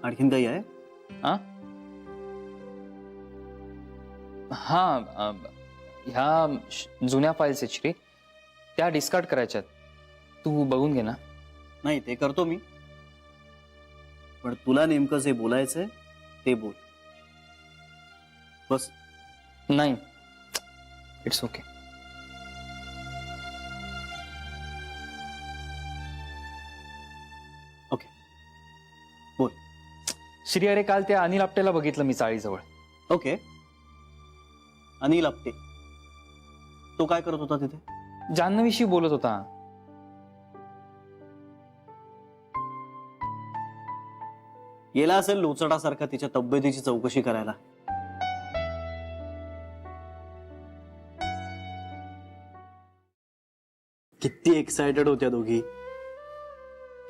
आणखीन काही आहे? हा हा ह्या जुन्या फाईल्स आहेत श्री, त्या डिस्कार्ड करायच्यात. तू बघून घे ना. नाही ते करतो मी, पण तुला नेमकं जे बोलायचंय ते बोल बस. नाही, इट्स ओके. ओके बोल. श्री अरे, काल त्या अनिल आपटेला बघितलं मी चाळीजवळ. ओके, अनिल आपटे, तो काय करत होता तिथे? जान्हवीशी बोलत होता. गेला असेल लोचडासारखा तिच्या तब्येतीची चौकशी करायला. किती एक्सायटेड होत्या दोघी.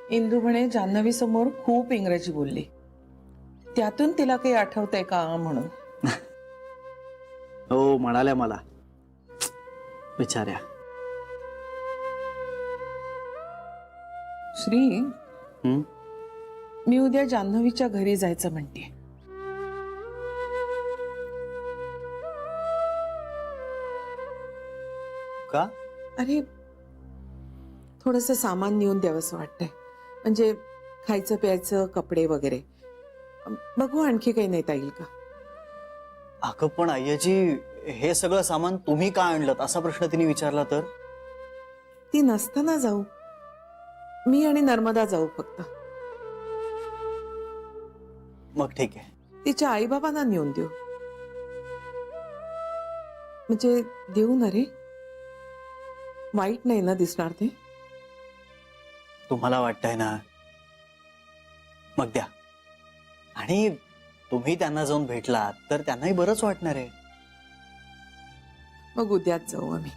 इंदू म्हणे जान्हवी समोर खूप इंग्रजी बोलली, त्यातून तिला काही आठवतंय का म्हणून. हो म्हणाल्या मला, बिचाऱ्या. श्री, हम्म? मी उद्या जान्हवीच्या घरी जायचं म्हणते. का? अरे थोडस सामान नेऊन द्यावंसं वाटतंय, म्हणजे खायचं प्यायचं कपडे वगैरे. बघू आणखी काही नेता येईल का. अगं पण अय्याजी, हे सगळं सामान तुम्ही का आणलं असा प्रश्न तिने विचारला तर? ती नसताना जाऊ, मी आणि नर्मदा जाऊ फक्त. मग ठीक आहे. तिच्या आईबाबांना नेऊन देऊ, म्हणजे देऊ ना रे, वाईट नाही ना दिसणार ते. तुम्हाला वाटतंय ना, मग द्या. आणि तुम्ही त्यांना जाऊन भेटलात तर त्यांनाही बरंच वाटणार आहे. मग उद्याच जाऊ आम्ही.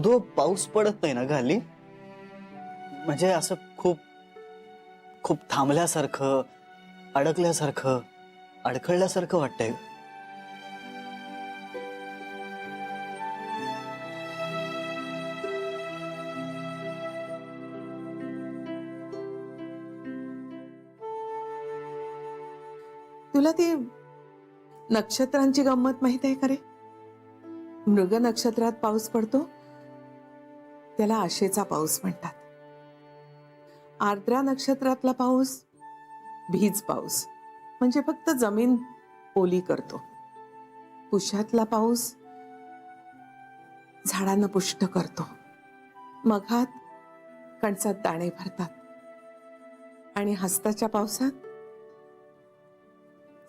धो पाऊस पडत नाही ना घाली, म्हणजे असं खूप खूप थांबल्यासारखं, अडकल्यासारखं, अडखळल्यासारखं वाटतंय. तुला ती नक्षत्रांची गंमत माहित आहे का रे? मृग नक्षत्रात पाऊस पडतो त्याला आशेचा पाऊस म्हणतात. आर्द्रा नक्षत्रातला पाऊस भीज पाऊस, म्हणजे फक्त जमीन ओली करतो. पुष्यातला पाऊस झाडांना पुष्ट करतो. मघात कणसात दाणे भरतात, आणि हस्ताच्या पावसात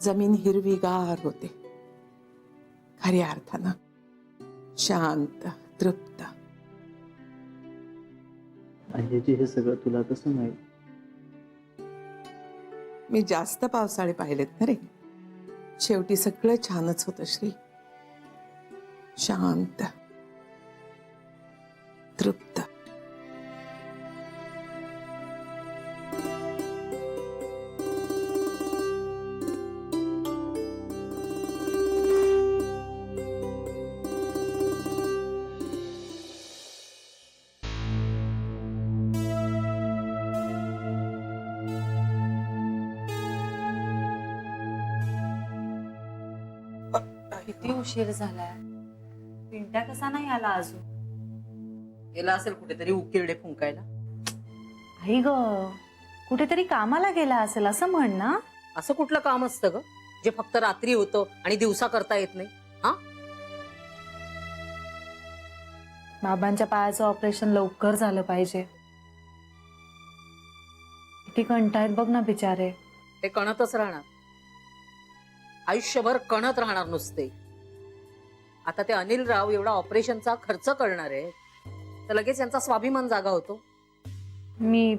जमीन हिरवीगार होते. खऱ्या अर्थानं शांत, तृप्त. अय्याजी, हे सगळं तुला कसं माहित? मी जास्त पावसाळे पाहिलेत ना रे. शेवटी सगळं छानच होतं श्री. शांत, तृप्त. किती उशीर झालाय, पिंट्या कसा नाही आला अजून? गेला असेल कुठेतरी उकिरडे फुंकायला. आई ग, कुठेतरी कामाला गेला असेल असं म्हण ना. असं कुठलं काम असतं ग जे फक्त रात्री होतं आणि दिवसा करता येत नाही? हा, बाबांच्या पायाचं ऑपरेशन लवकर झालं पाहिजे. किती कंटाळत बघ ना बिचारे. ते कणतच राहणार, आयुष्यभर कणत राहणार नुसते. आता ते अनिल राव एवढा ऑपरेशनचा खर्च करणार आहे, तर लगेच यांचा स्वाभिमान जागा होतो. मी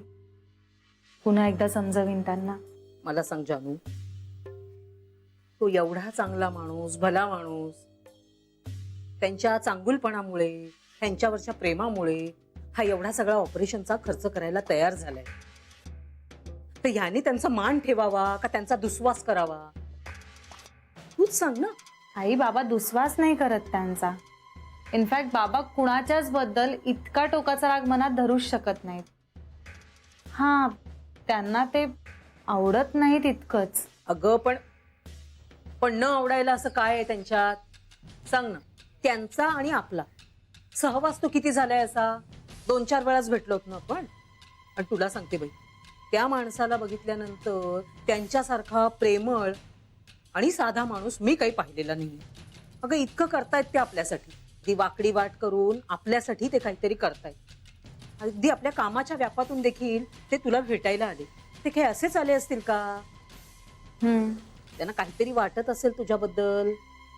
पुन्हा एकदा समजावीन त्यांना. मला सांग जानू, तो एवढा चांगला माणूस, भला माणूस, त्यांच्या चांगुलपणामुळे, त्यांच्यावरच्या प्रेमामुळे हा एवढा सगळा ऑपरेशनचा खर्च करायला तयार झालाय. तर ह्याने त्यांचा मान ठेवावा का त्यांचा दुस्वास करावा? तूच सांग ना. आई बाबा दुस्वास नाही करत त्यांचा. इनफॅक्ट बाबा कुणाच्याच बद्दल इतका टोकाचा राग मनात धरूच शकत नाहीत. हा, त्यांना ते आवडत नाहीत इतकंच. अगं पण न आवडायला असं काय आहे त्यांच्यात? सांग ना. त्यांचा आणि आपला सहवास तो किती झालाय असा? 2-4 वेळाच भेटलो ना आपण. आणि तुला सांगते बाई, त्या माणसाला बघितल्यानंतर त्यांच्यासारखा प्रेमळ आणि साधा माणूस मी काही पाहिलेला नाही. अगं इतकं करतायत ते आपल्यासाठी. ती वाकडी वाट करून आपल्यासाठी ते काहीतरी करतायत. अगदी आपल्या कामाच्या व्यापातून देखील ते तुला भेटायला आले. ते काही असेच आले असतील का? त्यांना काहीतरी वाटत असेल तुझ्याबद्दल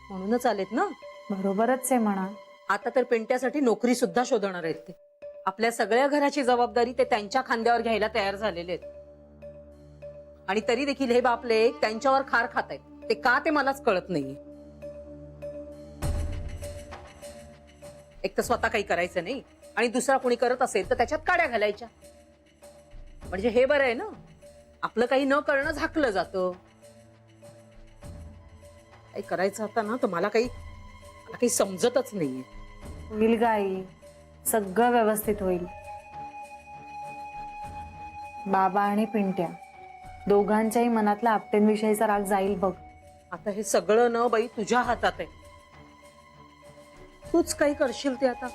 म्हणूनच आलेत ना. बरोबरच आहे म्हणा. आता तर पिंट्यासाठी नोकरी सुद्धा शोधणार आहेत ते. आपल्या सगळ्या घराची जबाबदारी ते त्यांच्या खांद्यावर घ्यायला तयार झालेले आहेत. आणि तरी देखील हे बापले त्यांच्यावर खार खात आहेत. ते का ते मलाच कळत नाही. एक तर स्वतः काही करायचं नाही आणि दुसरा कोणी करत असेल तर त्याच्यात काड्या घालायच्या. म्हणजे हे बरं आहे ना, आपलं काही न करणं झाकलं जातं. काही करायचं आता ना तर मला काही समजतच नाहीये. होईल गाई, सगळं व्यवस्थित होईल. बाबा आणि पिंट्या दोघांच्याही मनातला आपटेंविषयीचा राग जाईल बघ. आता हे सगळं न बाई तुझ्या हातात आहे. तूच काही करशील ते आता.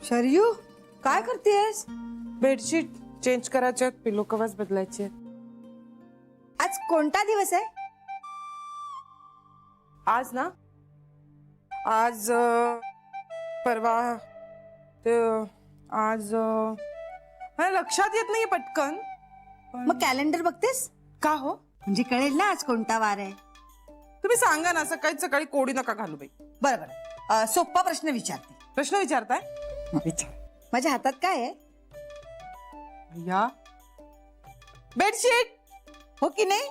शरयू, काय करतेस? बेडशीट चेंज करायचे, पिलो कवर्स बदलायचे. आज कोणता दिवस आहे? आज ना, आज परवा ते आज मला लक्षात येत नाही पटकन. मग कॅलेंडर बघतेस का हो? म्हणजे कळेल ना आज कोणता वार आहे. तुम्ही सांगा ना, सकाळी सकाळी कोडी नका घालू बाई. बरं बरं, सोप्पा प्रश्न विचारते. प्रश्न विचारताय? विचार. माझ्या हातात काय आहे? भैया, बेडशीट. हो की नाही?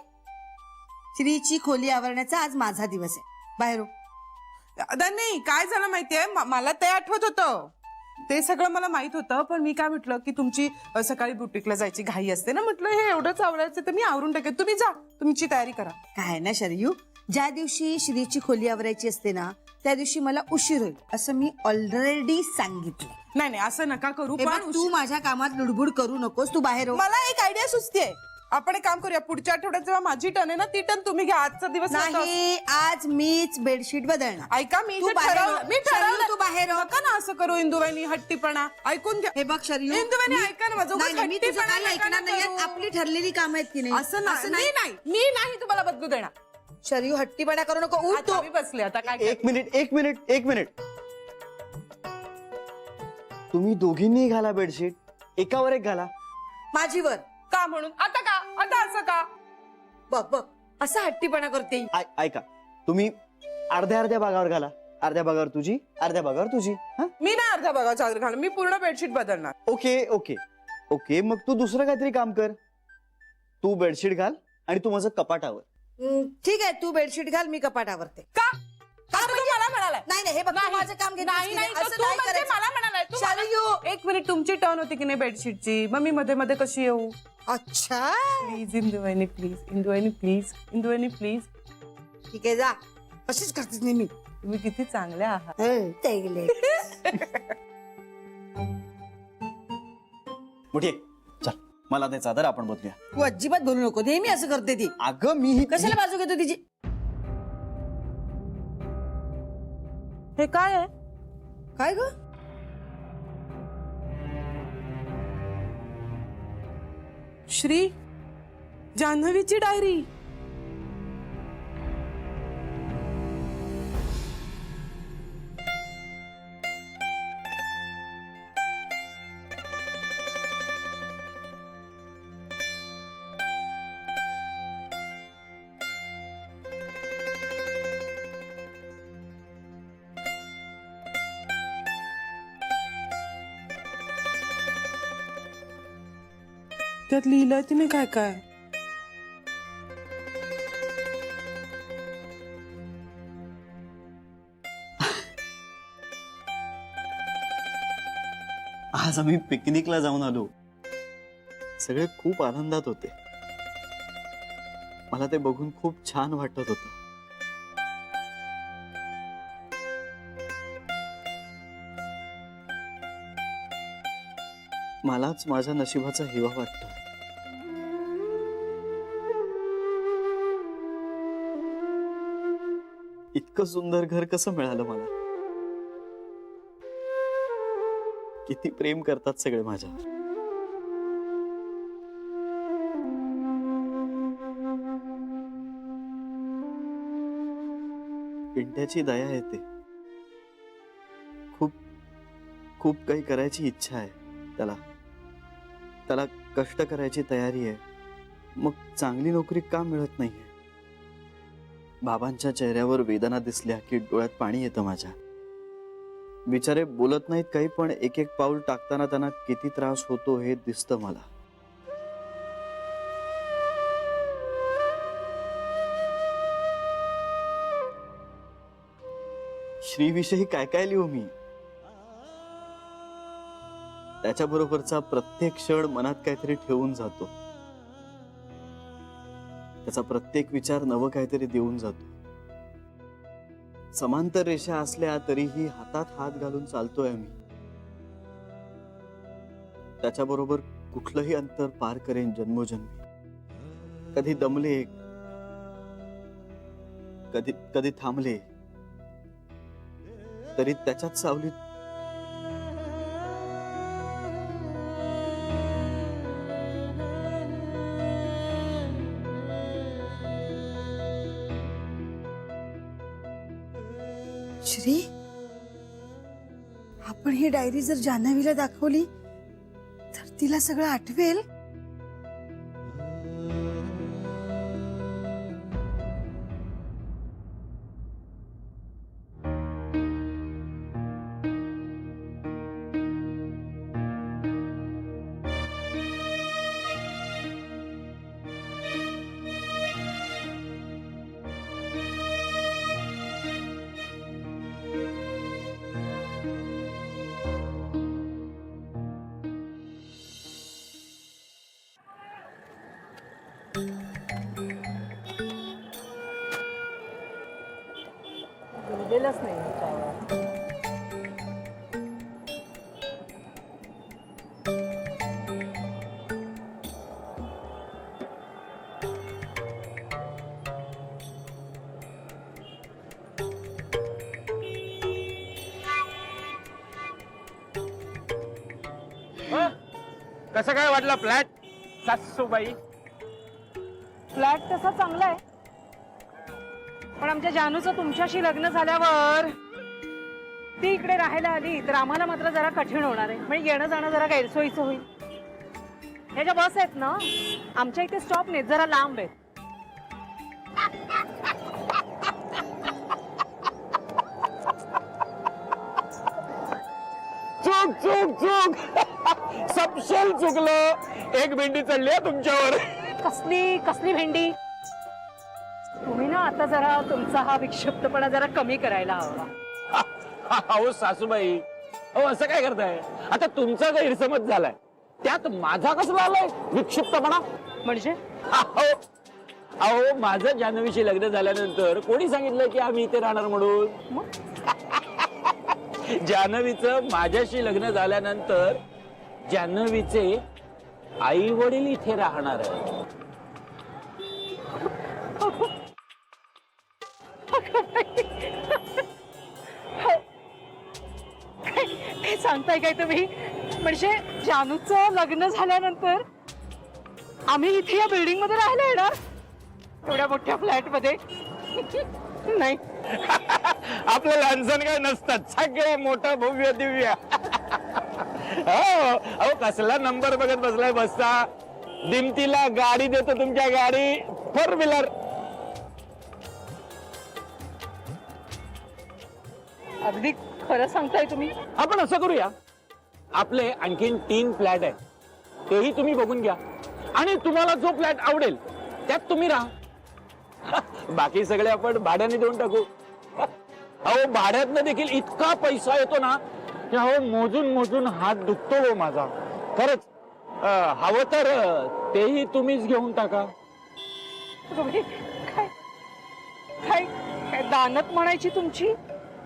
श्रीची खोली आवरण्याचा आज माझा दिवस आहे. बाहेर हो. नाही, काय झालं माहितीये, मला ते आठवत होतं. ते सगळं मला माहित होतं, पण मी काय म्हटलं की तुमची सकाळी बुटीकला जायची घाई असते ना, म्हटलं हे एवढंच आवरायचं तर मी आवरून टाकेन, तुम्ही जा, तुमची तयारी करा. काय ना शरयू, ज्या दिवशी श्रीची खोली आवरायची असते ना त्या दिवशी मला उशीर होईल असं मी ऑलरेडी सांगितलं. नाही नाही, असं नका करू. हे पण बघ, तू माझ्या कामात लुडबुड करू नकोस. तू बाहेर हो. मला एक आयडिया सुचतेय. आपण एक काम करूया, पुढच्या आठवड्यात जेव्हा माझी टर्न आहे ना, ती टर्न तुम्ही घ्या. आजचा दिवस नाही, आज मीच बेडशीट बदलणार. ऐका, मी तू जे बाहेर हो. ठरवलं, मी ठरवलं. शरयू, तू बाहेर हो. नका ना असं करू इंदुबाईनी, हट्टीपणा. ऐकून घ्या. हे बघ शरयू, इंदुबाईनी ऐका ना माझं. नाही नाही, मी तुझं हट्टीपणा काही नका ऐकणार ना नाही. करू. आपली ठरलेली कामं आहेत की नाही? असं नाही, मी नाही तुम्हाला बदलू देणार. शरयू, हट्टीपणा करू नको. उठ आता तू. मी बसले, आता काय एक मिनिट. तुम्ही दोघींनी घाला बेडशीट, एकावर एक घाला. माझीवर का म्हणून? आता का? आता असं का? बघ बघ, असा हट्टीपणा करते. ऐका, तुम्ही अर्ध्या भागावर घाला. अर्ध्या भागावर तुझी, अर्ध्या भागावर तुझी. मी ना अर्ध्या भागावर चादर घालणार, मी पूर्ण बेडशीट बदलणार. ओके, मग तू दुसरं काहीतरी काम कर. तू बेडशीट घाल आणि तू माझं कपाटावर. ठीक आहे, तू बेडशीट घाल, मी कपाट आवरते. का? आता तू मला म्हणालाय. नाही नाही, हे बघ, तू माझं काम घेतलंस की नाही? असं नाही करायचं. मला म्हणालाय तू. शरयू, एक मिनिट, तुमची टर्न होती की नाही बेडशीटची, मग मी मध्ये मध्ये कशी येऊ? अच्छा, प्लीज इंदुबाईनी, प्लीज. ठीक आहे, जा. अशीच करतेस नेहमी. तुम्ही किती चांगल्या आहात. ते गेले. मोठी चल, मला ते चादर आपण बदलूया. तू अजिबात बोलू नको, नेहमी असं करते ती. अगं मी कशाला बाजू घेतो तिची? हे काय आहे? काय ग? श्री, जान्हवीची डायरी. त्यात लिहिलंय तिने काय काय. आज आम्ही पिकनिकला जाऊन आलो. सगळे खूप आनंदात होते. मला ते बघून खूप छान वाटत होतं. मलाच माझ्या नशिबाचा हेवा वाटतो. इतकं सुंदर घर कसं मिळालं मला. किती प्रेम करतात सगळे माझ्यावर. पिंट्याची दया येते. खूप खूप काही करायची इच्छा आहे त्याला. त्याला कष्ट करायची तयारी आहे. मग चांगली नोकरी का मिळत नाहीये. बाबांच्या चेहऱ्यावर वेदना दिसल्या की डोळ्यात पाणी येतं माझ्या. बिचारे बोलत नाहीत काही, पण एक एक पाऊल टाकताना त्यांना किती त्रास होतो हे दिसतं मला. श्रीविषयी काय काय लिहू मी. त्याच्याबरोबरचा प्रत्येक क्षण मनात काहीतरी ठेवून जातो. त्याचा प्रत्येक विचार नवं काहीतरी देऊन जातो. समांतर रेषा असल्या तरीही हातात हात घालून चालतोय आम्ही. त्याच्याबरोबर कुठलंही अंतर पार करेन जन्मोजन्मी. कधी दमले, कधी कधी थांबले, तरी त्याच्यात सावलीत श्री, आपण ही डायरी जर जान्हवीला दाखवली तर तिला सगळं आठवेल. लिहिलेलंच नाही ह्याच्यावर. कसं काय वाटलं फ्लॅट सासूबाई? फ्लॅट तसा चांगला आहे, पण आमच्या जानूचं तुमच्याशी लग्न झाल्यावर ती इकडे राहायला आली तर आम्हाला मात्र जरा कठीण होणार आहे. म्हणजे येणं जाणं जरा गैरसोयीचं होईल. ह्या ज्या बस आहेत ना, आमच्या इथे स्टॉप नाहीत, जरा लांब आहेत. चूक चूक चूक सबशेल चुकलं. एक भेंडी चढली आहे तुमच्यावर. कसली कसली भेंडी. तुम्ही ना आता जरा तुमचा हा विक्षिप्तपणा जरा कमी करायला हवा. अहो सासूबाई, अहो असं काय करताय. आता तुमचा गैरसमज झालाय, त्यात माझा कसला आलाय विक्षिप्तपणा. म्हणजे अहो माझं जान्हवीशी लग्न झाल्यानंतर कोणी सांगितलं की आम्ही इथे राहणार म्हणून. जान्हवीचं माझ्याशी लग्न झाल्यानंतर जान्हवीचे आई वडील इथे राहणार आहे. बसलाय काय तुम्ही? म्हणजे जानूचं लग्न झाल्यानंतर आम्ही इथे या बिल्डिंग मध्ये राहायला येणार, एवढ्या मोठ्या फ्लॅट मध्ये? नाही. आपलं लहानसण काय नसतात, सगळे मोठं भव्य दिव्य. हो अहो, कसला नंबर बघत बसलाय बसता. दिमतीला गाडी देतो, तुमच्या गाडी 4 व्हीलर. अगदी खरं सांगताय तुम्ही. आपण असं करूया, आपले आणखीन 3 फ्लॅट आहेत, तेही तुम्ही बघून घ्या आणि तुम्हाला जो फ्लॅट आवडेल त्यात तुम्ही राहा. बाकी सगळे आपण भाड्याने देऊन टाकू. अहो भाड्यातनं देखील इतका पैसा येतो ना की अहो मोजून मोजून हात दुखतो हो माझा. खरंच हवं तर तेही तुम्हीच घेऊन टाका. तुम्ही काय काय काय दानत म्हणायची तुमची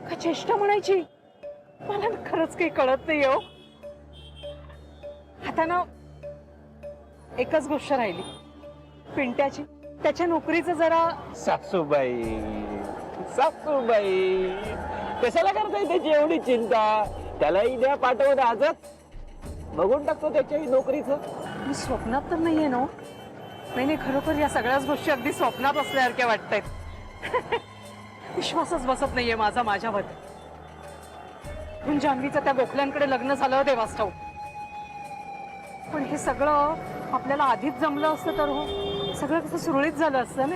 का चेष्टा म्हणायची? मला ना खरंच काही कळत नाही हो. आता ना एकच गोष्ट राहिली, पिंट्याची. त्याच्या नोकरीचं जरा. सासूबाई सासूबाई कशाला करताय त्याची एवढी चिंता? त्यालाही द्या पाठवत आजच, बघून टाकतो त्याच्याही नोकरीचं. मी स्वप्नात तर नाहीये ना? नाही नाही, खरोखर या सगळ्याच गोष्टी अगदी स्वप्नात असल्यासारख्या वाटतायत. विश्वासच बसत नाहीये माझा माझ्यावर. पण जान्हवीचं त्या गोखल्यांकडे लग्न झालं देवास ठाऊक. पण हे सगळं आपल्याला आधीच जमलं असतं तर हो, सगळं कसं सुरळीत झालं असतं ना.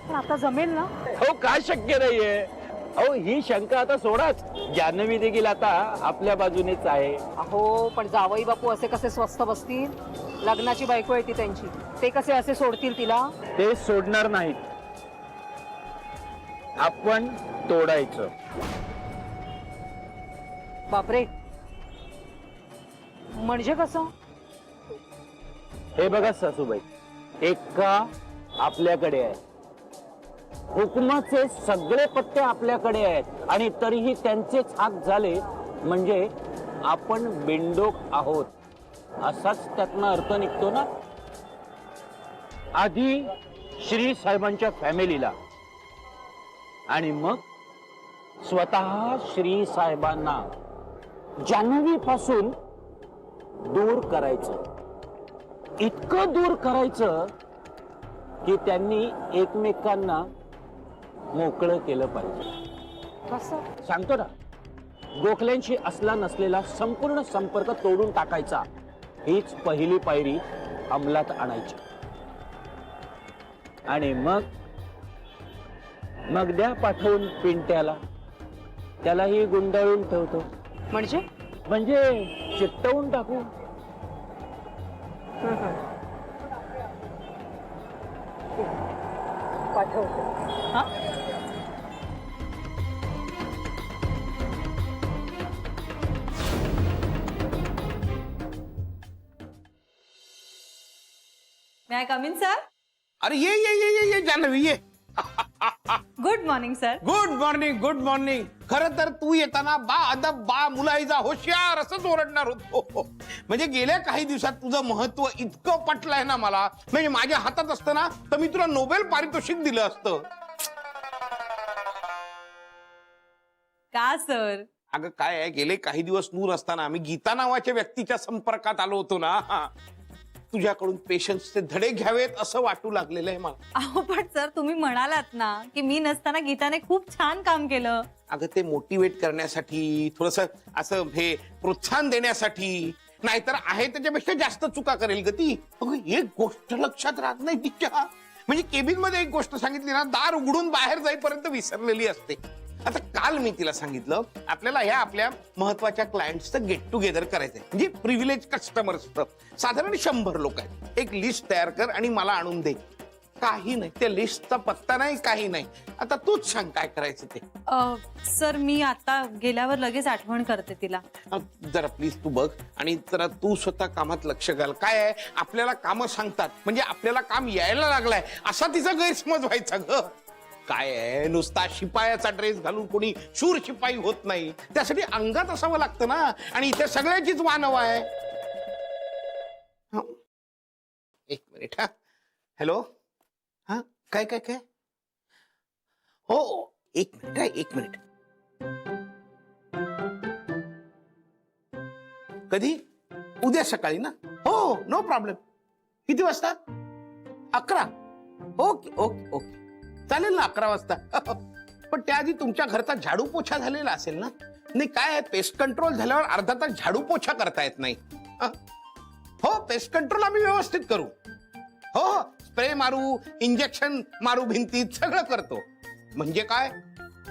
पण आता जमेल ना? हो का शक्य नाहीये? अहो ही शंका आता सोडाच, जान्हवी देखील आता आपल्या बाजूनेच आहे. अहो पण जावई बापू असे कसे स्वस्थ बसतील? लग्नाची बायको आहे ती त्यांची, ते कसे असे सोडतील तिला? ते सोडणार नाहीत, आपण तोडायचं. बापरे, म्हणजे कसं? हे बघा सासूबाई, एका आपल्याकडे आहे, हुकुमाचे सगळे पत्ते आपल्याकडे आहेत आणि तरीही त्यांचेच हात झाले म्हणजे आपण बिंडोक आहोत, असाच त्यातनं अर्थ निघतो ना. आधी श्री साहेबांच्या फॅमिलीला आणि मग स्वतः श्री साहेबांना जान्हवी पासून दूर करायचं. इतकं दूर करायचं की त्यांनी एकमेकांना मोकळं केलं पाहिजे. कसं? सांगतो ना, गोखल्यांशी असला नसलेला संपूर्ण संपर्क तोडून टाकायचा, हीच पहिली पायरी अंमलात आणायची. आणि मग द्या पाठवून पिंट्याला, त्यालाही गुंडाळून ठेवतो. म्हणजे चिकटवून टाकू. पाठवतो. हा? मे आय कम इन सर? अरे ये जान्हवी ये. Good morning sir. Good morning good morning. खरं तर तू येताना बा अदब बा मुलाईजा होशियार असंच ओरडणार होतो. म्हणजे गेल्या काही दिवसात तुझं महत्व इतकं पटलंय ना मला, म्हणजे माझ्या हातात असतं ना तर मी तुला नोबेल पारितोषिक दिलं असतं. का सर? अगं काय आहे, गेले काही दिवस दूर असताना आम्ही गीता नावाच्या व्यक्तीच्या संपर्कात आलो होतो ना. तुझ्याकडून पेशन्सचे धडे घ्यावेत असं वाटू लागलेलं आहे मला. अहो पण सर, तुम्ही म्हणालात ना की मी नसताना गीताने खूप छान काम केलं. अगं ते मोटिवेट करण्यासाठी, थोडस असं हे प्रोत्साहन देण्यासाठी, नाहीतर आहे त्याच्यापेक्षा जास्त चुका करेल ग ती. अगं एक गोष्ट लक्षात राहत नाही तिच्या, म्हणजे केबिन मध्ये एक गोष्ट सांगितली ना, दार उघडून बाहेर जाईपर्यंत विसरलेली असते. आता काल मी तिला सांगितलं आपल्याला ह्या आपल्या महत्वाच्या क्लायंट्सचं गेट टुगेदर करायचंय, म्हणजे प्रिव्हिलेज कस्टमर्सचं साधारण 100 लोक आहेत. एक लिस्ट तयार कर आणि मला आणून दे. काही नाही, त्या लिस्टचा पत्ता नाही, काही नाही. आता तूच सांग काय करायचं ते. सर मी आता गेल्यावर लगेच आठवण करते तिला. जरा प्लीज तू बघ आणि जरा तू स्वतः कामात लक्ष घाल. काय आहे, आपल्याला कामं सांगतात म्हणजे आपल्याला काम यायला लागलाय असा तिचा गैरसमज व्हायचा ग. काय आहे, नुसता शिपायाचा ड्रेस घालून कोणी शूर शिपाई होत नाही, त्यासाठी अंगात असावं लागतं ना. आणि इथे सगळ्याचीच वानव आहे. एक मिनिट. हा हॅलो. हा काय काय काय हो एक मिनिट. कधी? उद्या सकाळी ना? हो, नो प्रॉब्लेम. किती वाजता? 11. ओके ओके ओके, चालेल ना 11 वाजता. पण त्याआधी तुमच्या घरचा झाडू पोछा झालेला असेल ना? नाही काय आहे, पेस्ट कंट्रोल झाल्यावर अर्धा तास झाडू पोछा करता येत नाही. हो, पेस्ट कंट्रोल आम्ही व्यवस्थित करू. हो हो, स्प्रे मारू, इंजेक्शन मारू भिंतीत, सगळं करतो. म्हणजे काय,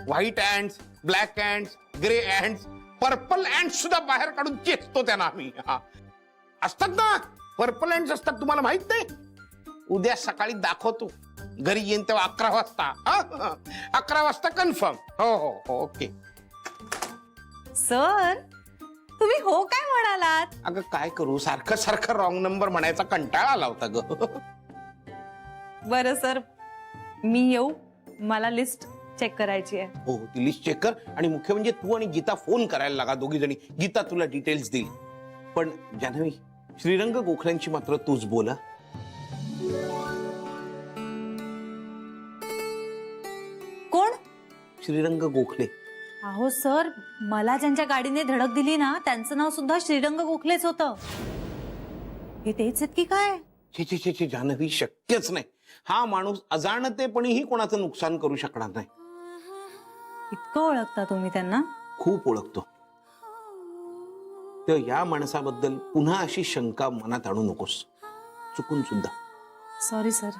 व्हाईट अँड्स, ब्लॅक अँड्स, ग्रे अँड्स, पर्पल अँड्स सुद्धा बाहेर काढून चेचतो त्यांना आम्ही. असतात ना पर्पल अँड्स असतात, तुम्हाला माहित नाही? उद्या सकाळी दाखवतो, घरी येईन तेव्हा 11 वाजता. 11 वाजता कन्फर्म. हो हो हो, ओके. सर तुम्ही हो काय म्हणालात? अगं काय करू, सारखं सारखं रॉंग नंबर म्हणायचा कंटाळा आला होता ग. बरं सर, मी येऊ, मला लिस्ट चेक करायची आहे. हो, ती लिस्ट चेक कर. आणि मुख्य म्हणजे तू आणि गीता फोन करायला लागा, दोघी जणी. गीता तुला डिटेल्स देईल. पण जान्हवी, श्रीरंग गोखल्यांची मात्र तूच बोला. कोण? श्रीरंग गोखले. अहो सर, मला ज्यांच्या गाडीने धडक दिली ना, त्यांचं नाव सुद्धा श्रीरंग गोखलेच होतं. हे तेच आहेत की काय? छे छे छे छे, जान्हवी, शक्यच नाही. हा माणूस अजाणतेपणीही कोणाचं नुकसान करू शकणार नाही. इतकं ओळखता तुम्ही त्यांना? खूप ओळखतो. तर या माणसाबद्दल पुन्हा अशी शंका मनात आणू नकोस, चुकून सुद्धा. Sorry sir.